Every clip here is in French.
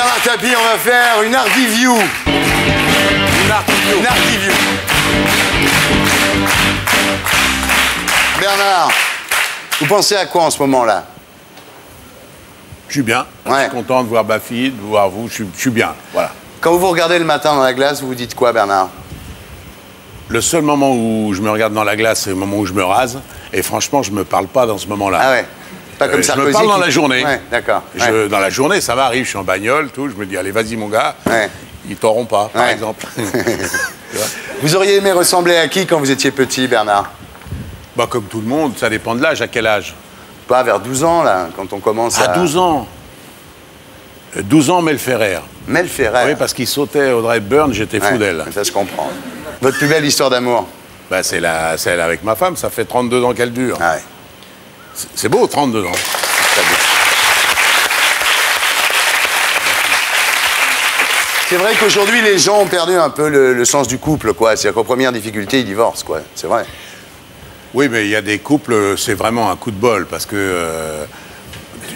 Bernard Tapie, on va faire une Hardiview. Une Hardiview. Bernard, vous pensez à quoi en ce moment-là? Je suis bien. Ouais. Je suis content de voir ma fille, de voir vous. Je suis bien. Voilà. Quand vous vous regardez le matin dans la glace, vous vous dites quoi, Bernard? Le seul moment où je me regarde dans la glace, c'est le moment où je me rase. Et franchement, je me parle pas dans ce moment-là. Ah ouais. Pas comme Sarkozy. Je me parle dans la journée. Ouais, d'accord. Ouais. Dans la journée, ça m'arrive. Je suis en bagnole, tout. Je me dis, allez, vas-y, mon gars. Ouais. Ils t'auront pas, par Ouais. exemple. Vous auriez aimé ressembler à qui quand vous étiez petit, Bernard? Bah, comme tout le monde, ça dépend de l'âge. À quel âge? Pas vers 12 ans, là, quand on commence à... À 12 ans. 12 ans, Mel Ferrer. Mel Ferrer. Oui, parce qu'il sautait Audrey Hepburn, j'étais fou d'elle. Ça se comprend. Votre plus belle histoire d'amour? Bah, c'est celle avec ma femme, ça fait 32 ans qu'elle dure. Ah ouais. C'est beau, 32 ans. C'est vrai qu'aujourd'hui, les gens ont perdu un peu le sens du couple, quoi. C'est-à-dire qu'aux premières difficultés, ils divorcent, quoi. C'est vrai. Oui, mais il y a des couples, c'est vraiment un coup de bol, parce que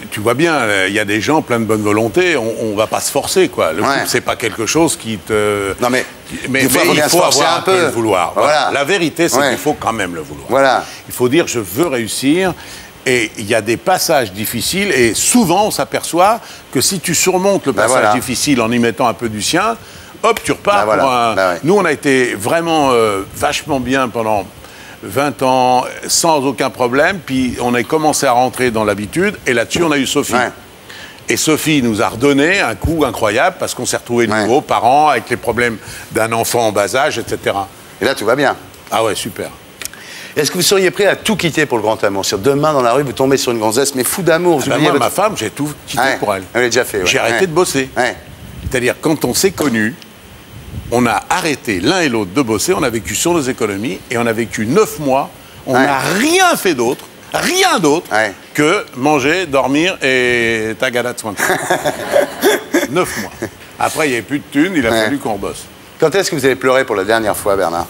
tu vois bien, il y a des gens pleins de bonne volonté, on va pas se forcer, quoi. Le couple, c'est pas quelque chose qui te... Non, mais il faut avoir un peu le vouloir. Voilà. La vérité, c'est qu'il faut quand même le vouloir. Voilà. Il faut dire, je veux réussir. Et il y a des passages difficiles, et souvent, on s'aperçoit que si tu surmontes le passage difficile en y mettant un peu du sien, hop, tu repars pour un... Nous, on a été vraiment vachement bien pendant 20 ans, sans aucun problème, puis on a commencé à rentrer dans l'habitude, et là-dessus, on a eu Sophie. Ouais. Et Sophie nous a redonné un coup incroyable, parce qu'on s'est retrouvés de nouveau, parents, avec les problèmes d'un enfant en bas âge, etc. Et là, tout va bien. Ah ouais, super. Est-ce que vous seriez prêt à tout quitter pour le grand amour? Sur demain, dans la rue, vous tombez sur une gonzesse, mais fou d'amour. Moi, ma femme, j'ai tout quitté pour elle. Elle l'a déjà fait, ouais. J'ai arrêté de bosser. Ouais. C'est-à-dire, quand on s'est connus, on a arrêté l'un et l'autre de bosser, on a vécu sur nos économies, et on a vécu 9 mois, on n'a rien fait d'autre, que manger, dormir et tagada de soin. 9 mois. Après, il n'y avait plus de thunes, il a fallu qu'on bosse. Quand est-ce que vous avez pleuré pour la dernière fois, Bernard?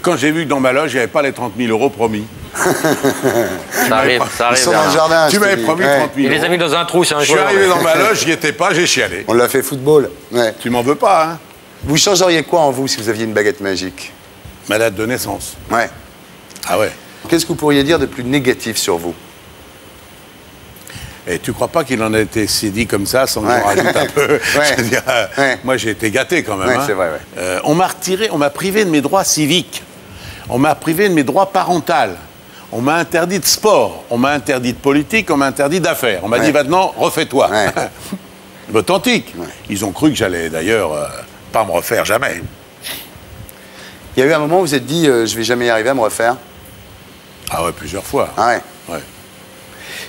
Quand j'ai vu que dans ma loge, il n'y avait pas les 30 000 € promis. Ça arrive, ça arrive. Ils sont dans le jardin. Tu m'avais promis 30 000 €. Il les a mis dans un trou, c'est un joueur. Je suis arrivé dans ma loge, j'y étais pas, j'ai chialé. On l'a fait football. Ouais. Tu m'en veux pas, hein? Vous changeriez quoi en vous si vous aviez une baguette magique? Ma date de naissance. Ouais. Ah ouais. Qu'est-ce que vous pourriez dire de plus négatif sur vous? Et tu crois pas qu'il en a été dit comme ça, sans que j'en rajoute un peu? Dire, moi, j'ai été gâté quand même. Ouais, c'est vrai, on m'a privé de mes droits civiques. On m'a privé de mes droits parentaux. On m'a interdit de sport. On m'a interdit de politique. On m'a interdit d'affaires. On m'a dit maintenant, refais-toi. Authentique. Ils ont cru que j'allais d'ailleurs pas me refaire jamais. Il y a eu un moment où vous vous êtes dit, je vais jamais y arriver à me refaire? Ah ouais, plusieurs fois. Ah ouais.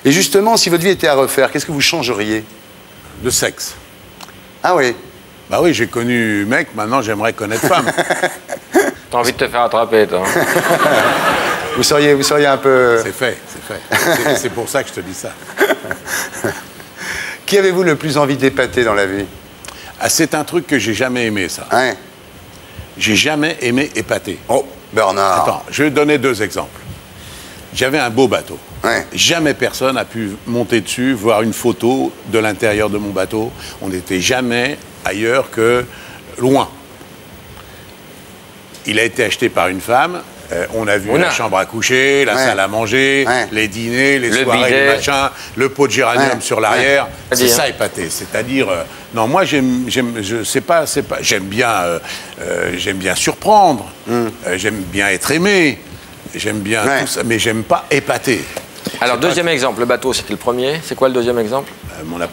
Et justement, si votre vie était à refaire, qu'est-ce que vous changeriez? Le sexe. Ah oui. Bah oui, j'ai connu mec, maintenant j'aimerais connaître femme. T'as envie de te faire attraper, toi. Vous seriez un peu... C'est fait, c'est fait. C'est pour ça que je te dis ça. Qui avez-vous le plus envie d'épater dans la vie? Ah, c'est un truc que j'ai jamais aimé, ça. Ouais. J'ai jamais aimé épater. Oh, Bernard. Attends, je vais te donner 2 exemples. J'avais un beau bateau. Ouais. Jamais personne a pu monter dessus, voir une photo de l'intérieur de mon bateau. On n'était jamais ailleurs que loin. Il a été acheté par une femme. On a vu la chambre à coucher, la salle à manger, les dîners, les soirées, les machins, le pot de géranium sur l'arrière. C'est ça, épater. C'est-à-dire, non, moi, j'aime bien surprendre. J'aime bien être aimé. J'aime bien tout ça, mais j'aime pas épater. Alors, deuxième exemple, le bateau, c'était le premier. C'est quoi le deuxième exemple?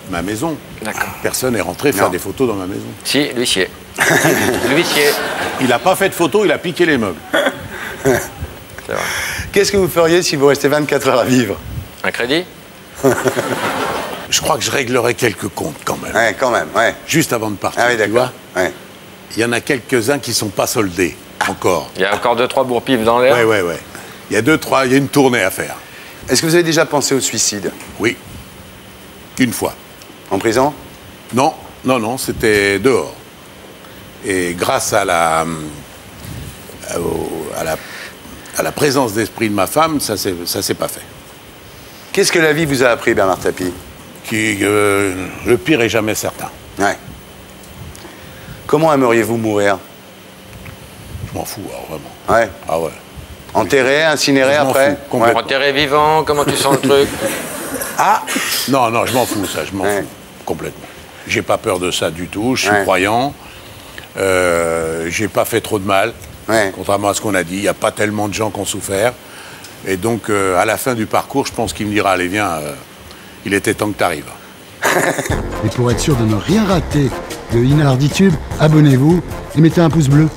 Ma maison. D'accord. Personne n'est rentré faire des photos dans ma maison. Si, l'huissier. L'huissier. Il n'a pas fait de photos, il a piqué les meubles. C'est vrai. Qu'est-ce que vous feriez si vous restez 24 heures à vivre? Un crédit? Je crois que je réglerais quelques comptes quand même. Ouais, quand même, ouais. Juste avant de partir, ah oui, tu vois. Ouais. Il y en a quelques-uns qui ne sont pas soldés, encore. Il y a encore 2-3 bourre-pifs dans l'air? Ouais. Il y a 2-3, il y a une tournée à faire. Est-ce que vous avez déjà pensé au suicide? Oui. Une fois. En prison? Non, c'était dehors. Et grâce à la présence d'esprit de ma femme, ça s'est pas fait. Qu'est-ce que la vie vous a appris, Bernard Tapie? Le pire est jamais certain. Ouais. Comment aimeriez-vous mourir? Je m'en fous, alors, vraiment. Ouais. Ah ouais. Enterré, incinéré après? Ouais. Enterré vivant, comment tu sens le truc? Ah non, non, je m'en fous, ça, je m'en fous. Complètement. J'ai pas peur de ça du tout, je suis croyant. J'ai pas fait trop de mal, contrairement à ce qu'on a dit. Il n'y a pas tellement de gens qui ont souffert. Et donc, à la fin du parcours, je pense qu'il me dira, allez, viens, il était temps que tu arrives. Et pour être sûr de ne rien rater de Inarditube, abonnez-vous et mettez un pouce bleu.